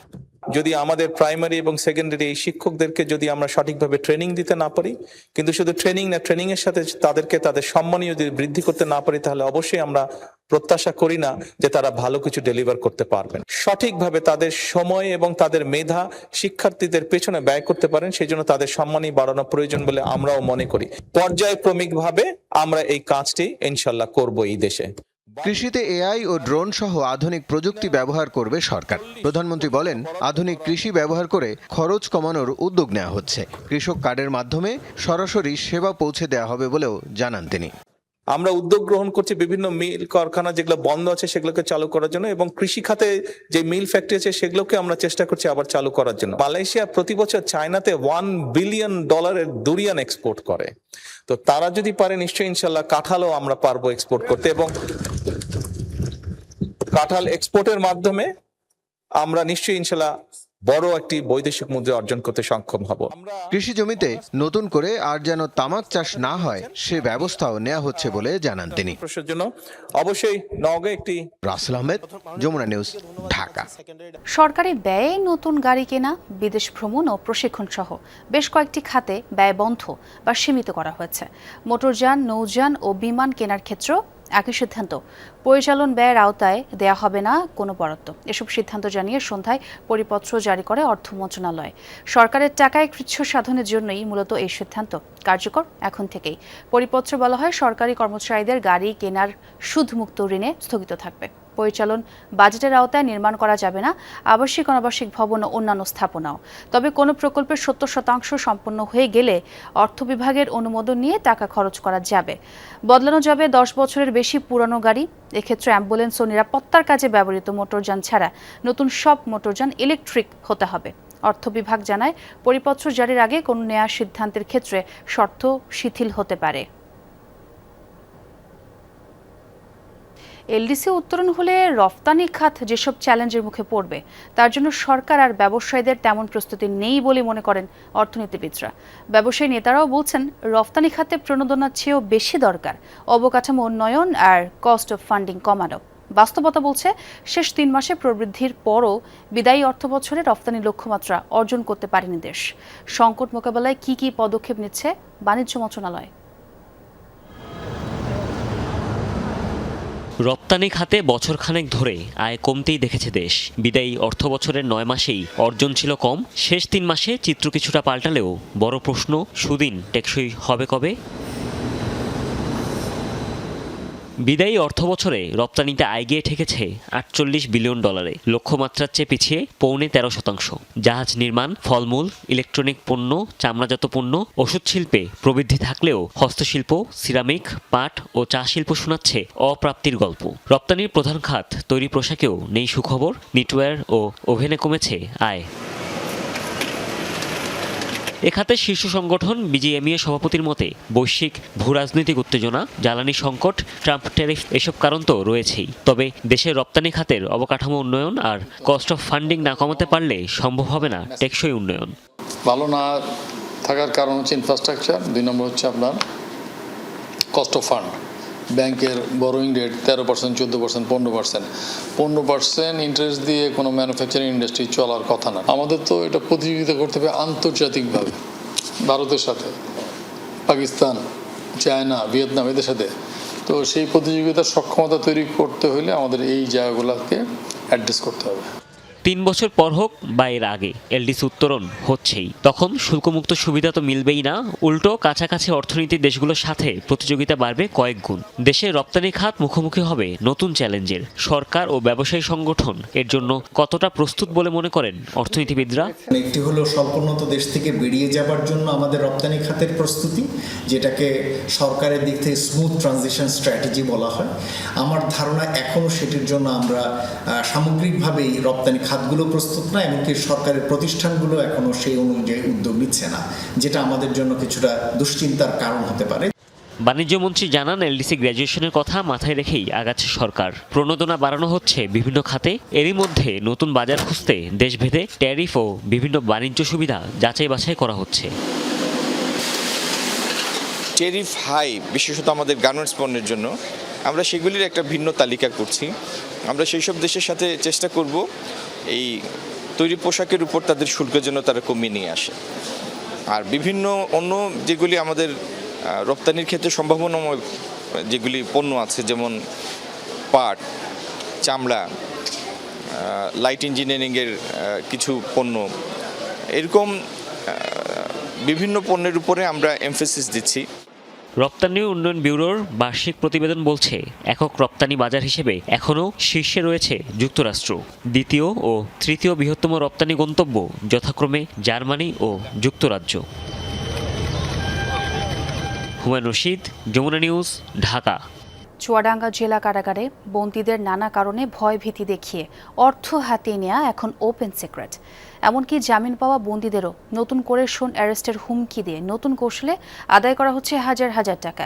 যদি আমাদের প্রাইমারি এবং সেকেন্ডারি এই শিক্ষকদেরকে যদি আমরা সঠিকভাবে ট্রেনিং দিতে না পারি, কিন্তু শুধু ট্রেনিং না, ট্রেনিং এর সাথে তাদেরকে তাদের সম্মানীয় যদি বৃদ্ধি করতে না পারি, তাহলে অবশ্যই আমরা প্রত্যাশা করি না যে তারা ভালো কিছু ডেলিভার করতে পারবেন। সঠিকভাবে তাদের সময় এবং তাদের মেধা শিক্ষার্থীদের পেছনে ব্যয় করতে পারেন, সেই জন্য তাদের সম্মানই বাড়ানো প্রয়োজন বলে আমরাও মনে করি। পর্যায়ক্রমিকভাবে আমরা এই কাজটি ইনশাল্লাহ করব এই দেশে। কৃষিতে এআই ও ড্রোন সহ আধুনিক প্রযুক্তি ব্যবহার করবে সরকার। প্রধানমন্ত্রী বলেন, আধুনিক কৃষি ব্যবহার করে খরচ কমানোর উদ্যোগ নেওয়া হচ্ছে। কৃষক কার্ডের মাধ্যমে সরাসরি সেবা পৌঁছে দেওয়া হবে বলেও জানান তিনি। আমরা উদ্যোগ গ্রহণ করছি বিভিন্ন মিল কারখানা যেগুলো বন্ধ আছে সেগুলোকে চালু করার জন্য, এবং কৃষি খাতে যে মিল ফ্যাক্টরি আছে সেগুলোকে আমরা চেষ্টা করছি আবার চালু করার জন্য। মালয়েশিয়া প্রতি বছর চায়নাতে $1 বিলিয়ন ডুরিয়ান এক্সপোর্ট করে, তো তারা যদি পারে নিশ্চয়ই ইনশাল্লাহ কাঁঠালও আমরা পারবো এক্সপোর্ট করতে, এবং কাঁঠাল এক্সপোর্টের মাধ্যমে আমরা নিশ্চয়ই ইনশাল্লাহ বড় একটি বৈদেশিক মুদ্রা অর্জন করতে সক্ষম হব। কৃষি জমিতে নতুন করে আর যেন তামাক চাষ না হয় সে ব্যবস্থাও নেওয়া হচ্ছে বলে জানান তিনি। জন্য অবশ্যই নওগাঁ একটি। রাসেল আহমেদ, যমুনা নিউজ, ঢাকা। সরকারি ব্যয়ে নতুন গাড়ি কেনা, বিদেশ ভ্রমণ ও প্রশিক্ষণ সহ বেশ কয়েকটি খাতে ব্যয় বন্ধ বা সীমিত করা হয়েছে। মোটরযান, নৌযান ও বিমান কেনার ক্ষেত্রেও একই সিদ্ধান্ত। পরিচালন ব্যয়ের আওতায় দেয়া হবে না কোনো বরাদ্দ। এসব সিদ্ধান্ত জানিয়ে সন্ধ্যায় পরিপত্র জারি করে অর্থ মন্ত্রণালয়। সরকারের টাকায় কৃচ্ছ সাধনের জন্যই মূলত এই সিদ্ধান্ত কার্যকর এখন থেকেই। পরিপত্রে বলা হয়, সরকারি কর্মচারীদের গাড়ি কেনার সুদমুক্ত ঋণে স্থগিত থাকবে। পরিচালন বাজেটের আওতায় নির্মাণ করা যাবে না আবাসিক অনাবাসিক ভবন ও অন্যান্য স্থাপনাও। তবে কোনো প্রকল্পের 70% সম্পন্ন হয়ে গেলে অর্থ বিভাগের অনুমোদন নিয়ে টাকা খরচ করা যাবে। বদলানো যাবে 10 বছরের বেশি পুরনো গাড়ি। এক্ষেত্রে অ্যাম্বুলেন্স ও নিরাপত্তার কাজে ব্যবহৃত মোটরযান ছাড়া নতুন সব মোটরযান ইলেকট্রিক হতে হবে। অর্থ বিভাগ জানায়, পরিপত্র জারির আগে কোনো নেয়া সিদ্ধান্তের ক্ষেত্রে শর্ত শিথিল হতে পারে। এলডিসি উত্তরণ হলে রফতানি খাত যেসব চ্যালেঞ্জের মুখে পড়বে তার জন্য সরকার আর ব্যবসায়ীদের তেমন প্রস্তুতি নেই বলে মনে করেন অর্থনীতিবিদরা। ব্যবসায়ী নেতারাও বলছেন, রফতানি খাতে প্রণোদনার চেয়েও বেশি দরকার অবকাঠামো উন্নয়ন আর কস্ট অফ ফান্ডিং কমানো। বাস্তবতা বলছে, শেষ 3 মাসে প্রবৃদ্ধির পরও বিদায়ী অর্থবছরে রফতানি লক্ষ্যমাত্রা অর্জন করতে পারেনি দেশ। সংকট মোকাবেলায় কি কি পদক্ষেপ নিচ্ছে বাণিজ্য মন্ত্রণালয়? রপ্তানি খাতে বছরখানেক ধরে আয় কমতেই দেখেছে দেশ। বিদায়ী অর্থ বছরের 9 মাসেই অর্জন ছিল কম। শেষ 3 মাসে চিত্র কিছুটা পাল্টালেও বড় প্রশ্ন, সুদিন টেকসই হবে কবে? বিদায়ী অর্থ বছরে রপ্তানিতে আয় গিয়ে ঠেকেছে $48 বিলিয়ন। লক্ষ্যমাত্রার চেয়ে পিছিয়ে 13.5%। জাহাজ নির্মাণ, ফলমূল, ইলেকট্রনিক পণ্য, চামড়াজাত পণ্য, ওষুধ শিল্পে প্রবৃদ্ধি থাকলেও হস্তশিল্প, সিরামিক, পাট ও চা শিল্প শোনাচ্ছে অপ্রাপ্তির গল্প। রপ্তানির প্রধান খাত তৈরি পোশাকেও নেই সুখবর। নিটওয়্যার ও ওভেনে কমেছে আয়। এ খাতের শীর্ষ সংগঠন বিজিএমইএ সভাপতির মতে, বৈশ্বিক ভূরাজনৈতিক উত্তেজনা, জ্বালানি সংকট, ট্রাম্প ট্যারিফ এসব কারণ তো রয়েছেই। তবে দেশের রপ্তানি খাতের অবকাঠামো উন্নয়ন আর কস্ট অফ ফান্ডিং না কমাতে পারলে সম্ভব হবে না টেকসই উন্নয়ন। ভালো না থাকার কারণ হচ্ছে ইনফ্রাস্ট্রাকচার, 2 নম্বর হচ্ছে আপনার কস্ট অফ ফান্ড। ব্যাংকের বরোয়িং রেট 13%, 14%, 15% ইন্টারেস্ট দিয়ে কোনো ম্যানুফ্যাকচারিং ইন্ডাস্ট্রি চলার কথা না। আমাদের তো এটা প্রতিযোগিতা করতে হবে আন্তর্জাতিকভাবে, ভারতের সাথে, পাকিস্তান, চায়না, ভিয়েতনাম এদের সাথে। তো সেই প্রতিযোগিতার সক্ষমতা তৈরি করতে হলে আমাদের এই জায়গাগুলোকে অ্যাড্রেস করতে হবে। 3 বছর পর হোক বা এর আগে এলডিসি উত্তরণ হচ্ছেই। তখন শুল্কমুক্ত সুবিধা তো মিলবেই না, উল্টো কাছাকাছি অর্থনীতির দেশগুলোর সাথে প্রতিযোগিতা বাড়বে কয়েক গুণ। দেশের রপ্তানি খাত মুখোমুখি হবে নতুন চ্যালেঞ্জের। সরকার ও ব্যবসায়ী সংগঠন এর জন্য কতটা প্রস্তুত বলে মনে করেন অর্থনীতিবিদরা? একটি হলো স্বল্পোন্নত দেশ থেকে বেরিয়ে যাবার জন্য আমাদের রপ্তানি খাতের প্রস্তুতি, যেটাকে সরকারের দিক থেকে স্মুথ ট্রানজিশন স্ট্র্যাটেজি বলা হয়। আমার ধারণা এখনও সেটির জন্য আমরা সামগ্রিকভাবেই রপ্তানি খাতগুলো প্রস্তুত না, এমনকি সরকারের প্রতিষ্ঠানগুলো এখনও সেই অনুযায়ী উদ্যোগ নিচ্ছে না, যেটা আমাদের জন্য কিছুটা দুশ্চিন্তার কারণ হতে পারে। বাণিজ্যমন্ত্রী জানান, এলডিসি গ্র্যাজুয়েশনের কথা মাথায় রেখেই আগাচ্ছে সরকার। প্রণোদনা বাড়ানো হচ্ছে বিভিন্ন খাতে। এরই মধ্যে নতুন বাজার খুঁজতে দেশভেদে ট্যারিফ ও বিভিন্ন বাণিজ্য সুবিধা যাচাই বাছাই করা হচ্ছে। ট্যারিফ হাই বিশেষত আমাদের গার্মেন্টস পণ্যের জন্য, আমরা সেগুলির একটা ভিন্ন তালিকা করছি। আমরা সেই সব দেশের সাথে চেষ্টা করব এই তৈরি পোশাকের উপর তাদের শুল্কের জন্য তারা কমিয়ে নিয়ে আসে। আর বিভিন্ন অন্য যেগুলি আমাদের রপ্তানির ক্ষেত্রে সম্ভাবনাময় যেগুলি পণ্য আছে, যেমন পাট, চামড়া, লাইট ইঞ্জিনিয়ারিংয়ের কিছু পণ্য, এরকম বিভিন্ন পণ্যের উপরে আমরা এমফেসিস দিচ্ছি। রপ্তানি উন্নয়ন ব্যুরোর বার্ষিক প্রতিবেদন বলছে, একক রপ্তানি বাজার হিসেবে এখনও শীর্ষে রয়েছে যুক্তরাষ্ট্র। দ্বিতীয় ও তৃতীয় বৃহত্তম রপ্তানি গন্তব্য যথাক্রমে জার্মানি ও যুক্তরাজ্য। হুমায়ুন রশিদ, যমুনা নিউজ, ঢাকা। চুয়াডাঙ্গা জেলা কারাগারে বন্দীদের নানা কারণে ভয় ভীতি দেখিয়ে অর্থ হাতিয়ে নেওয়া এখন ওপেন সিক্রেট। এমনকি জামিন পাওয়া বন্দীদেরও নতুন করে শোন অ্যারেস্টের হুমকি দিয়ে নতুন কৌশলে আদায় করা হচ্ছে হাজার হাজার টাকা।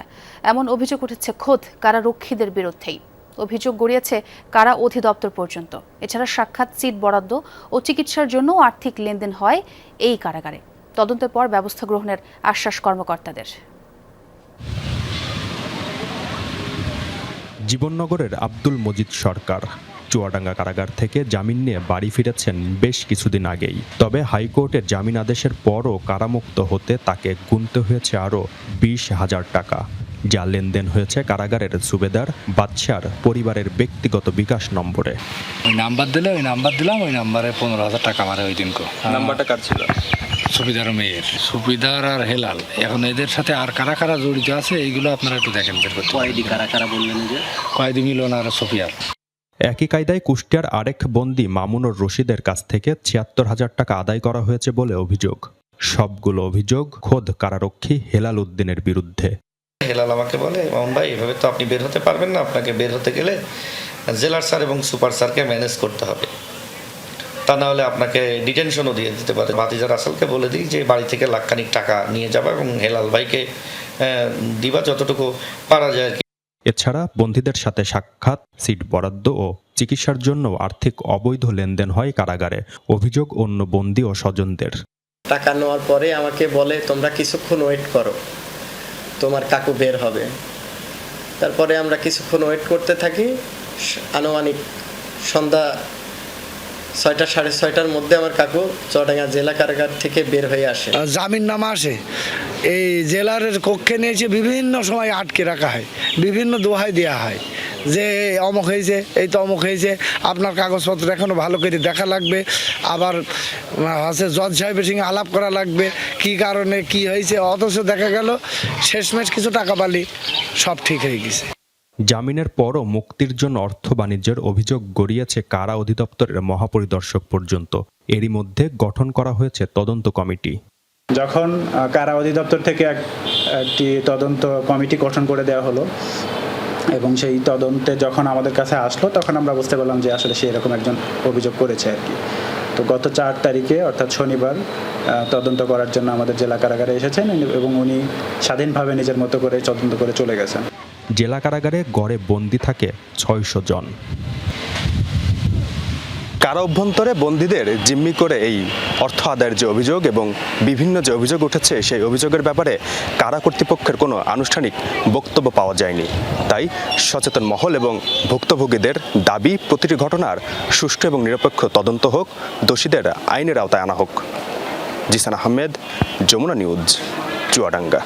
এমন অভিযোগ উঠেছে খোদ কারারক্ষীদের বিরুদ্ধেই। অভিযোগ গড়িয়েছে কারা অধিদপ্তর পর্যন্ত। এছাড়া সাক্ষাৎ, সিট বরাদ্দ ও চিকিৎসার জন্য আর্থিক লেনদেন হয় এই কারাগারে। তদন্তের পর ব্যবস্থা গ্রহণের আশ্বাস কর্মকর্তাদের। জীবননগরের আব্দুল মজিদ সরকার চুয়াডাঙ্গা কারাগার থেকে জামিন নিয়ে বাড়ি ফিরেছেন বেশ কিছুদিন আগেই। তবে হাইকোর্টের জামিন আদেশের পরও কারামুক্ত হতে তাকে গুনতে হয়েছে আরও 20,000 টাকা, যা লেনদেন হয়েছে কারাগারের সুবেদার বাদশার পরিবারের ব্যক্তিগত বিকাশ নম্বরে। ওই নাম্বার দিলে ওই নাম্বার দিলাম, ওই নাম্বারে 15,000 টাকা মারে ওই দিন। নাম্বারটা কার ছিল? সুবিধার মেয়ের, সুবিধার আর হেলাল। এখন এদের সাথে আর কারা কারা জড়িত আছে এইগুলো আপনারা একটু দেখেন। কয়েদি কারা কারা বললেন যে? কয়েদি মিলন আর সোফিয়ার। একই কায়দায় কুষ্টিয়ার আরেক বন্দী মামুনুর রশিদের কাছ থেকে 76,000 টাকা আদায় করা হয়েছে বলে অভিযোগ। সবগুলো অভিযোগ খোদ কারারক্ষী হেলাল উদ্দিনের বিরুদ্ধে। হেলাল আমাকে বলে, মামুন ভাই এভাবে তো আপনি বের হতে পারবেন না, আপনাকে বের হতে গেলে জেলার স্যার এবং সুপার স্যারকে ম্যানেজ করতে হবে, তা না হলে আপনাকে ডিটেনশনও দিয়ে দিতে পারে। ভাতিজা রাসেলকে বলে দিই যে বাড়ি থেকে লাখখানিক টাকা নিয়ে যাবা এবং হেলাল ভাইকে দিবা যতটুকু পারা যায়। এছাড়া বন্দীদের সাথে সাক্ষাৎ, সিট বরাদ্দ ও চিকিৎসার জন্য আর্থিক অবৈধ লেনদেন হয় কারাগারে। অভিযোগ অন্য বন্দী ও স্বজনদের। টাকা নেওয়ার পরে আমাকে বলে, তোমরা কিছুক্ষণ ওয়েট করো, তোমার কাকু বের হবে। তারপরে আমরা কিছুক্ষণ ওয়েট করতে থাকি। আনুমানিক সন্ধ্যা 6টা, 6:30টার মধ্যে আমার কাকু চুয়াডাঙ্গা জেলা কারাগার থেকে বের হয়ে আসে। জামিন নামা আসে, এই জেলার কক্ষে নিয়েছে বিভিন্ন সময় আটকে রাখা হয়, বিভিন্ন দোহাই দেওয়া হয় যে অমুক হয়েছে, এই তো অমুক হয়েছে, আপনার কাগজপত্র এখনো ভালো করে দেখা লাগবে, আবার আছে জজ সাহেবের সঙ্গে আলাপ করা লাগবে কি কারণে কি হয়েছে। অথচ দেখা গেল শেষমেশ কিছু টাকা পালি সব ঠিক হয়ে গেছে। জামিনের পরও মুক্তির জন্য অর্থ বাণিজ্যের অভিযোগ গড়িয়েছে কারা অধিদপ্তরের মহাপরিদর্শক পর্যন্ত। এরই মধ্যে গঠন করা হয়েছে তদন্ত কমিটি। যখন কারা অধিদপ্তর থেকে একটি তদন্ত কমিটি গঠন করে দেওয়া হলো এবং সেই তদন্তে যখন আমাদের কাছে আসলো, তখন আমরা বুঝতে পারলাম যে আসলে সে এরকম একজন অভিযোগ করেছে আর কি। তো গত 4 তারিখে অর্থাৎ শনিবার তদন্ত করার জন্য আমাদের জেলা কারাগারে এসেছেন এবং উনি স্বাধীনভাবে নিজের মতো করে তদন্ত করে চলে গেছেন। জেলা কারাগারে গড়ে বন্দী থাকে 600 জন। কারা অভ্যন্তরে বন্দীদের জিম্মি করে এই অর্থ আদায়ের যে অভিযোগ এবং বিভিন্ন যে অভিযোগ উঠেছে, সেই অভিযোগের ব্যাপারে কারা কর্তৃপক্ষের কোনো আনুষ্ঠানিক বক্তব্য পাওয়া যায়নি। তাই সচেতন মহল এবং ভুক্তভোগীদের দাবি, প্রতিটি ঘটনার সুষ্ঠু এবং নিরপেক্ষ তদন্ত হোক, দোষীদের আইনের আওতায় আনা হোক। জিসান আহমেদ, যমুনা নিউজ, চুয়াডাঙ্গা।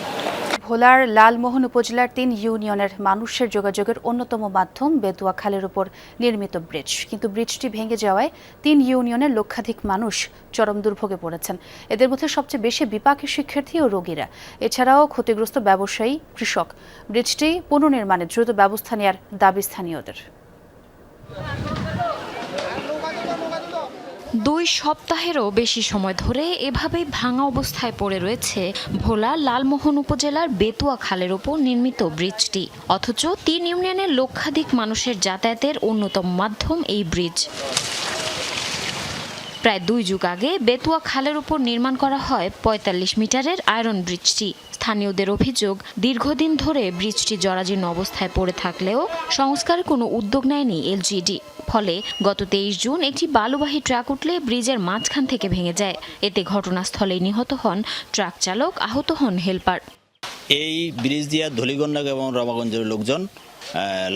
ভোলার লালমোহন উপজেলার ৩ ইউনিয়নের মানুষের যোগাযোগের অন্যতম মাধ্যম বেতুয়া খালের উপর নির্মিত ব্রিজ, কিন্তু ব্রিজটি ভেঙে যাওয়ায় ৩ ইউনিয়নের লক্ষাধিক মানুষ চরম দুর্ভোগে পড়েছেন। এদের মধ্যে সবচেয়ে বেশি বিপাকে শিক্ষার্থী ও রোগীরা, এছাড়াও ক্ষতিগ্রস্ত ব্যবসায়ী, কৃষক। ব্রিজটি পুনর্নির্মাণে দ্রুত ব্যবস্থা নেওয়ার দাবি স্থানীয়দের। 2 সপ্তাহেরও বেশি সময় ধরে এভাবেই ভাঙা অবস্থায় পড়ে রয়েছে ভোলা লালমোহন উপজেলার বেতুয়া খালের ওপর নির্মিত ব্রিজটি। অথচ 3 ইউনিয়নের লক্ষাধিক মানুষের যাতায়াতের অন্যতম মাধ্যম এই ব্রিজ। প্রায় 2 যুগ আগে বেতুয়া খালের উপর নির্মাণ করা হয় 45 মিটারের আয়রন ব্রিজটি। স্থানীয়দের অভিযোগ, দীর্ঘদিন ধরে ব্রিজটি জরাজীর্ণ অবস্থায় পড়ে থাকলেও সংস্কারের কোনো উদ্যোগ নেয়নি এলজিইডি। ফলে গত 23 জুন একটি বালুবাহী ট্রাক উঠলে ব্রিজের মাঝখান থেকে ভেঙে যায়। এতে ঘটনাস্থলেই নিহত হন ট্রাক চালক, আহত হন হেলপার। এই ব্রিজ দিয়ে ধলিগন্ডা এবং রমাগঞ্জের লোকজন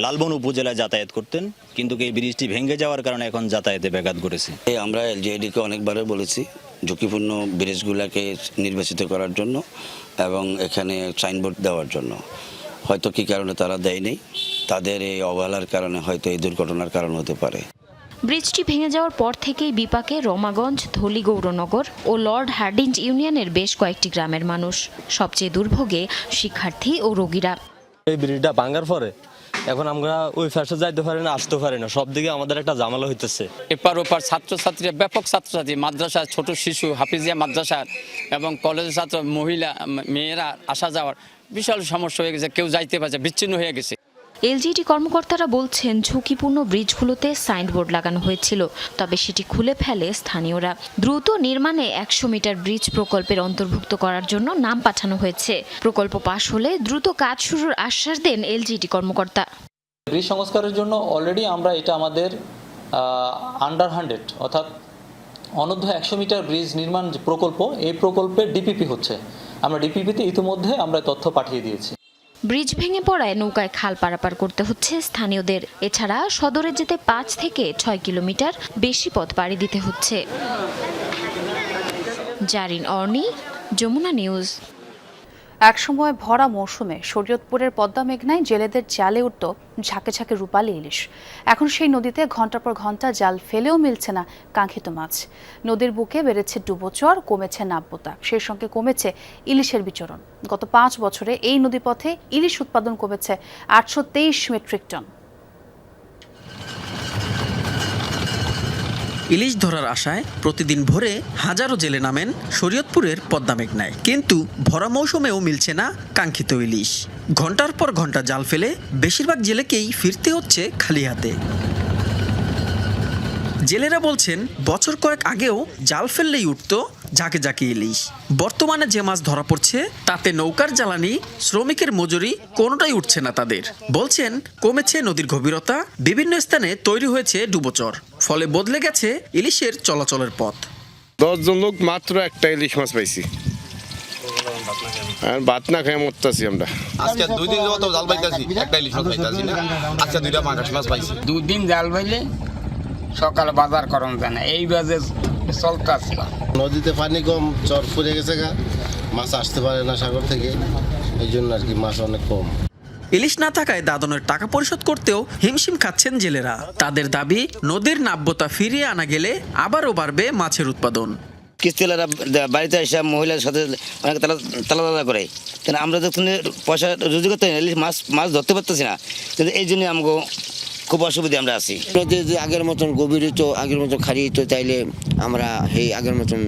লালমোহন উপজেলায় যাতায়াত করতেন, কিন্তু এই ব্রিজটি ভেঙে যাওয়ার কারণে এখন যাতায়াতে ব্যাঘাত ঘটেছে। আমরা এলজিইডিকে অনেকবারই বলেছি ঝুঁকিপূর্ণ ব্রিজগুলোকে নির্বাচিত করার জন্য এবং এখানে সাইনবোর্ড দেওয়ার জন্য। হয়তো কি কারণে তারা দেয়নি, তাদের এই অবহেলার কারণে হয়তো এই দুর্ঘটনার কারণ হতে পারে। ব্রিজটি ভেঙে যাওয়ার পর থেকেই বিপাকে রমাগঞ্জ, ধলিগৌরনগর ও লর্ড হার্ডিঞ্জ ইউনিয়নের বেশ কয়েকটি গ্রামের মানুষ। সবচেয়ে দুর্ভোগে শিক্ষার্থী ও রোগীরা। এই ব্রিজটা ভাঙার পরে এখন আমরা ওই পাশে যাইতে পারি না, আসতে পারি না, সব দিকে আমাদের একটা ঝামেলা হইতেছে। এপার ওপার ছাত্রছাত্রীরা, ব্যাপক ছাত্রছাত্রী, মাদ্রাসা, ছোট শিশু, হাফিজিয়া মাদ্রাসা এবং কলেজের ছাত্র, মহিলা, মেয়েরা আসা যাওয়ার বিশাল সমস্যা হয়ে গেছে। কেউ যাইতে পারছে, বিচ্ছিন্ন হয়ে গেছে। এলজিইডি কর্মকর্তারা বলছেন, ঝুঁকিপূর্ণ ব্রিজগুলোতে সাইনবোর্ড লাগানো হয়েছিল, তবে সেটি খুলে ফেলে স্থানীয়রা। দ্রুত নির্মাণে 100 মিটার ব্রিজ প্রকল্পের অন্তর্ভুক্ত করার জন্য নাম পাঠানো হয়েছে। প্রকল্প পাশ হলে দ্রুত কাজ শুরুর আশ্বাস দেন এলজিইডি কর্মকর্তা। ব্রিজ সংস্কারের জন্য অলরেডি আমরা এটা আমাদের আন্ডার 100 অর্থাৎ অনূর্ধ্ব 100 মিটার ব্রিজ নির্মাণ যে প্রকল্প, এই প্রকল্পের ডিপিপি হচ্ছে। আমরা ডিপিপিতে ইতিমধ্যে আমরা তথ্য পাঠিয়ে দিয়েছি। ব্রিজ ভেঙে পড়ায় নৌকায় খাল পারাপার করতে হচ্ছে স্থানীয়দের। এছাড়া সদরে যেতে 5 থেকে 6 কিলোমিটার বেশি পথ পাড়ি দিতে হচ্ছে। জারিন অর্নি, যমুনা নিউজ। একসময় ভরা মৌসুমে শরীয়তপুরের পদ্মা মেঘনায় জেলেদের জালে উঠত ঝাঁকে ঝাঁকে রূপালী ইলিশ। এখন সেই নদীতে ঘন্টার পর ঘন্টা জাল ফেলেও মিলছে না কাঙ্ক্ষিত মাছ। নদীর বুকে বেড়েছে ডুবোচর, কমেছে নাব্যতা, সেই সঙ্গে কমেছে ইলিশের বিচরণ। গত 5 বছরে এই নদীপথে ইলিশ উৎপাদন কমেছে 823 মেট্রিক টন। ইলিশ ধরার আশায় প্রতিদিন ভোরে হাজারো জেলে নামেন শরীয়তপুরের পদ্মা মেঘনায়, কিন্তু ভরা মৌসুমেও মিলছে না কাঙ্ক্ষিত ইলিশ। ঘন্টার পর ঘন্টা জাল ফেলে বেশিরভাগ জেলেকেই ফিরতে হচ্ছে খালি হাতে। জেলেরা বলছেন, বছর কয়েক আগেও জাল ফেললেই উঠত ঝাঁকে ঝাঁকে ইলিশ। বর্তমানে যে মাছ ধরা পড়ছে তাতে নৌকার জ্বালানি, শ্রমিকের মজুরি কোনোটাই উঠছে না তাদের। বলছেন, কমেছে নদীর গভীরতা, বিভিন্ন স্থানে তৈরি হয়েছে ডুবোচর, ফলে বদলে গেছে ইলিশের চলাচলের পথ। 10 জন লোক মাত্র একটা ইলিশ মাছ পাইছি, আর ভাত না খেয়ে মরতেছি আমরা। আজকে 2 দিন যাবত জাল পাইতাছি, একটা ইলিশ মাছ পাইতাছি না। আজকে 2টা পাঙ্গাস মাছ পাইছি। 2 দিন জাল পাইলে সকালে বাজার করন জানা, এই বাজে চলতেছে। নদীতে পানি কম, চর পড়ে গেছে, মাছ আসতে পারে না সাগর থেকে, এই জন্য আর কি মাছ অনেক কম। ইলিশ না থাকায় দাদনের টাকা পরিশোধ করতেও হিমশিম খাচ্ছেন জেলেরা। তাদের দাবি, নদীর নাব্যতা ফিরিয়ে আনা গেলে আবারও বাড়বে মাছের উৎপাদন। কিস্তিওয়ালারা বাড়িতে এসে মহিলার সাথে অনেক তালা করে, তাহলে আমরা যখন পয়সা রুজি করতে মাছ ধরতে পারতেছি না, কিন্তু এই জন্য আমাকে খুব অসুবিধা আমরা আছি। যদি আগের মতন গভীর হইতো, আগের মতন খালি হইতো, তাইলে আমরা এই আগের মতন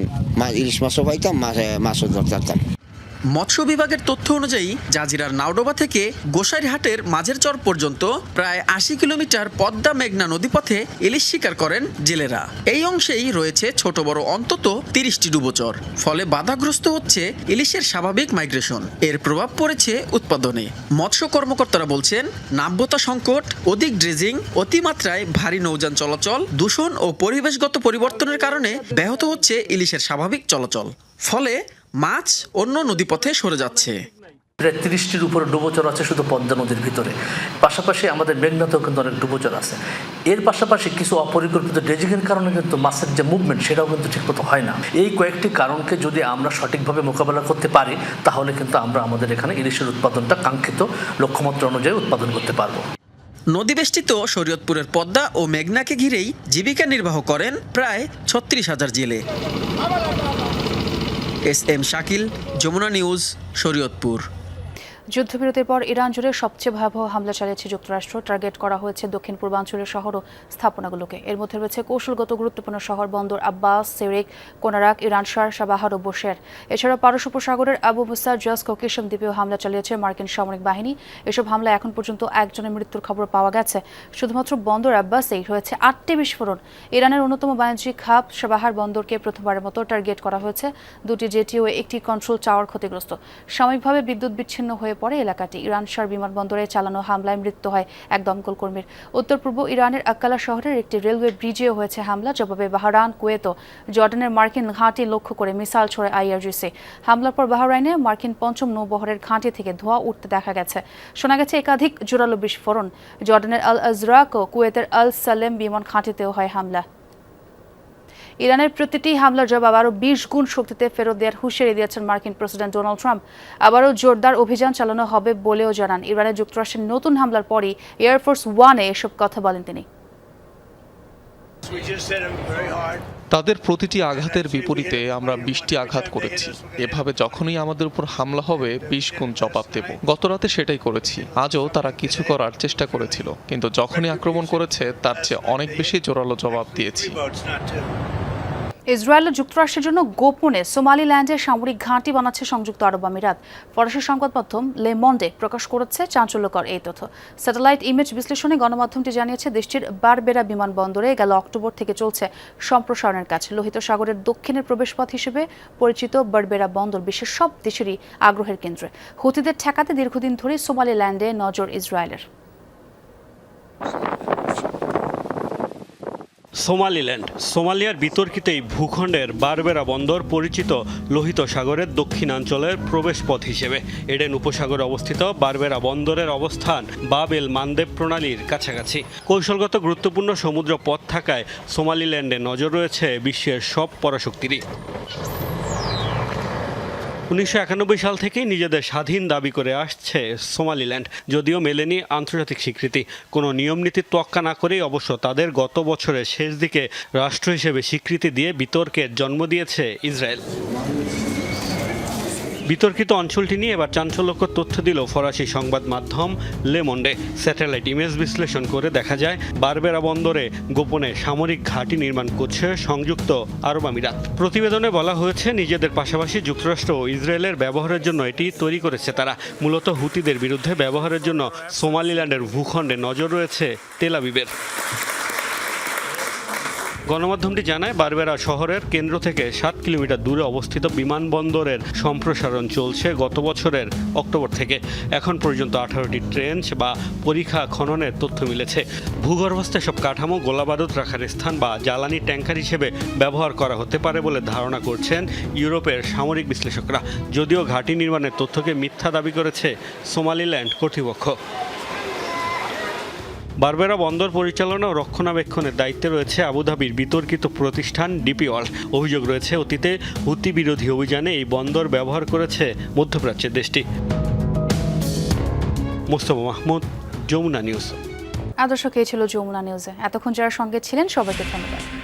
ইলিশ মাছও পাইতাম, মাছও ধরতে পারতাম। মৎস্য বিভাগের তথ্য অনুযায়ী জাজিরার নাওডোবা থেকে গোসাইরহাটের মাঝের চর পর্যন্ত প্রায় 80 কিলোমিটার পদ্মা মেঘনা নদীপথে ইলিশ শিকার করেন জেলেরা। এই অংশেই রয়েছে ছোট বড় অন্তত 30টি ডুবোচর, ফলে বাধাগ্রস্ত হচ্ছে ইলিশের স্বাভাবিক মাইগ্রেশন। এর প্রভাব পড়েছে উৎপাদনে। মৎস্য কর্মকর্তারা বলছেন, নাব্যতা সংকট, অধিক ড্রেজিং, অতিমাত্রায় ভারী নৌযান চলাচল, দূষণ ও পরিবেশগত পরিবর্তনের কারণে ব্যাহত হচ্ছে ইলিশের স্বাভাবিক চলাচল। ফলে মাছ অন্য নদীপথে সরে যাচ্ছে। প্রায় 30টির উপরে ডুবোচর আছে শুধু পদ্মা নদীর ভিতরে। পাশাপাশি আমাদের মেঘনাতেও কিন্তু অনেক ডুবোচর আছে। এর পাশাপাশি কিছু অপরিকল্পিত ড্রেজিংয়ের কারণে কিন্তু মাছের যে মুভমেন্ট সেটাও কিন্তু ঠিকমতো হয় না। এই কয়েকটি কারণকে যদি আমরা সঠিকভাবে মোকাবেলা করতে পারি তাহলে কিন্তু আমরা আমাদের এখানে ইলিশের উৎপাদনটা কাঙ্ক্ষিত লক্ষ্যমাত্রা অনুযায়ী উৎপাদন করতে পারবো। নদীবেষ্টিত শরীয়তপুরের পদ্মা ও মেঘনাকে ঘিরেই জীবিকা নির্বাহ করেন প্রায় 36,000 জেলে। SM Shakil, Jamuna news, Shariatpur. যুদ্ধবিরতির পর ইরান জুড়ে সবচেয়ে ভয়াবহ হামলা চালিয়েছে যুক্তরাষ্ট্র। টার্গেট করা হয়েছে দক্ষিণ পূর্বাঞ্চলের শহর ও স্থাপনাগুলোকে। এর মধ্যে রয়েছে কৌশলগত গুরুত্বপূর্ণ শহর বন্দর আব্বাস, সেরেক, কোনারাক, ইরানশার, সাবাহার ও বোশের। এছাড়া পারস্য উপসাগরের আবু মুসা জাস কোকিশম দ্বীপেও হামলা চালিয়েছে মার্কিন সামরিক বাহিনী। এসব হামলা এখন পর্যন্ত একজনের মৃত্যুর খবর পাওয়া গেছে। শুধুমাত্র বন্দর আব্বাসেই হয়েছে 8টি বিস্ফোরণ। ইরানের অন্যতম বাণিজ্যিক হাব সাবাহার বন্দরকে প্রথমবারের মতো টার্গেট করা হয়েছে। 2টি জেটি ও একটি কন্ট্রোল টাওয়ার ক্ষতিগ্রস্ত। সাময়িকভাবে বিদ্যুৎ বিচ্ছিন্ন হয়ে পড়ে এলাকাটি। ইরানশার বিমানবন্দরে চালানো হামলায় মৃত্যু হয় এক দমকল কর্মীর। উত্তর পূর্ব ইরানের আক্কালা শহরের একটি রেলওয়ে ব্রিজেও হয়েছে হামলা। জবাবে বাহরাইন, কুয়েত ও জর্ডানের মার্কিন ঘাঁটি লক্ষ্য করে মিসাইল ছোড়ে IRGC। হামলার পর বাহরাইনে মার্কিন 5ম নৌবহরের ঘাঁটি থেকে ধোঁয়া উঠতে দেখা গেছে। শোনা গেছে একাধিক জোরালো বিস্ফোরণ। জর্ডানের আল আজরাক ও কুয়েতের আল সালেম বিমান ঘাঁটিতেও হয় হামলা। ইরানের প্রতিটি হামলার জবাব আরও 20 গুণ শক্তিতে ফেরত দেওয়ার হুঁশিয়ারি দিয়েছেন মার্কিন প্রেসিডেন্ট ডোনাল্ড ট্রাম্প। আবারও জোরদার অভিযান চালানো হবে বলেও জানান। ইরানে যুক্তরাষ্ট্রের নতুন হামলার পরই এয়ারফোর্স ওয়ানে এসব কথা বলেন তিনি। তাদের প্রতিটি আঘাতের বিপরীতে আমরা 20টি আঘাত করেছি। এভাবে যখনই আমাদের উপর হামলা হবে 20 গুণ জবাব দেব। গতরাতে সেটাই করেছি। আজও তারা কিছু করার চেষ্টা করেছিল, কিন্তু যখনই আক্রমণ করেছে তার চেয়ে অনেক বেশি জোরালো জবাব দিয়েছি। ইসরায়েল ও যুক্তরাষ্ট্রের জন্য গোপনে সোমালিল্যান্ডে সামরিক ঘাঁটি বানাচ্ছে সংযুক্ত আরব আমিরাত। ফরাসি সংবাদ মাধ্যম লে মন্ডে প্রকাশ করেছে চাঞ্চল্যকর এই তথ্য। স্যাটেলাইট ইমেজ বিশ্লেষণে গণমাধ্যমটি জানিয়েছে দেশটির বারবেরা বিমানবন্দরে গেল অক্টোবর থেকে চলছে সম্প্রসারণের কাজ। লোহিত সাগরের দক্ষিণের প্রবেশপথ হিসেবে পরিচিত বারবেরা বন্দর বিশ্বের সব দেশেরই আগ্রহের কেন্দ্রে। হুতিদের ঠেকাতে দীর্ঘদিন ধরে সোমালিল্যান্ডে নজর ইসরায়েলের। সোমালিল্যান্ড সোমালিয়ার বিতর্কিত এই ভূখণ্ডের বারবেরা বন্দর পরিচিত লোহিত সাগরের দক্ষিণাঞ্চলের প্রবেশপথ হিসেবে। এডেন উপসাগরে অবস্থিত বারবেরা বন্দরের অবস্থান বাব এল মানদেব প্রণালীর কাছাকাছি। কৌশলগত গুরুত্বপূর্ণ সমুদ্র পথ থাকায় সোমালিল্যান্ডে নজর রয়েছে বিশ্বের সব পরাশক্তিরই। 1991 সাল থেকেই নিজেদের স্বাধীন দাবি করে আসছে সোমালিল্যান্ড, যদিও মেলেনি আন্তর্জাতিক স্বীকৃতি। কোনো নিয়মনীতি তোয়াক্কা না করেই অবশ্য তাদের গত বছরের শেষ দিকে রাষ্ট্র হিসেবে স্বীকৃতি দিয়ে বিতর্কের জন্ম দিয়েছে ইসরায়েল। বিতর্কিত অঞ্চলটি নিয়ে এবার চাঞ্চল্যকর তথ্য দিল ফরাসি সংবাদ মাধ্যম লে মন্ডে। স্যাটেলাইট ইমেজ বিশ্লেষণ করে দেখা যায় বারবেরা বন্দরে গোপনে সামরিক ঘাঁটি নির্মাণ করছে সংযুক্ত আরব আমিরাত। প্রতিবেদনে বলা হয়েছে নিজেদের পাশাপাশি যুক্তরাষ্ট্র ও ইসরায়েলের ব্যবহারের জন্য এটি তৈরি করেছে তারা। মূলত হুতিদের বিরুদ্ধে ব্যবহারের জন্য সোমালিল্যান্ডের ভূখণ্ডে নজর রয়েছে তেল আবিবের। গণমাধ্যমটি জানায় বারবেরা শহরের কেন্দ্র থেকে 7 কিলোমিটার দূরে অবস্থিত বিমানবন্দরের সম্প্রসারণ চলছে গত বছরের অক্টোবর থেকে। এখন পর্যন্ত 18টি ট্রেঞ্চ বা পরিখা খননের তথ্য মিলেছে। ভূগর্ভস্থ সব কাঠামো গোলাবারুদ রাখার স্থান বা জ্বালানি ট্যাঙ্কার হিসেবে ব্যবহার করা হতে পারে বলে ধারণা করছেন ইউরোপের সামরিক বিশ্লেষকরা। যদিও ঘাঁটি নির্মাণের তথ্যকে মিথ্যা দাবি করেছে সোমালিল্যান্ড কর্তৃপক্ষ। বারবেরা বন্দর পরিচালনা ও রক্ষণাবেক্ষণের দায়িত্বে রয়েছে আবুধাবির বিতর্কিত প্রতিষ্ঠান ডিপি ওয়ার্ল্ড। অভিযোগ রয়েছে অতীতে হুতি বিরোধী অভিযানে এই বন্দর ব্যবহার করেছে মধ্যপ্রাচ্যের দেশটি। মোস্তফা মাহমুদ, যমুনা নিউজ। দর্শক, এই ছিল যমুনা নিউজে। এতক্ষণ যারা সঙ্গে ছিলেন সবাইকে ধন্যবাদ।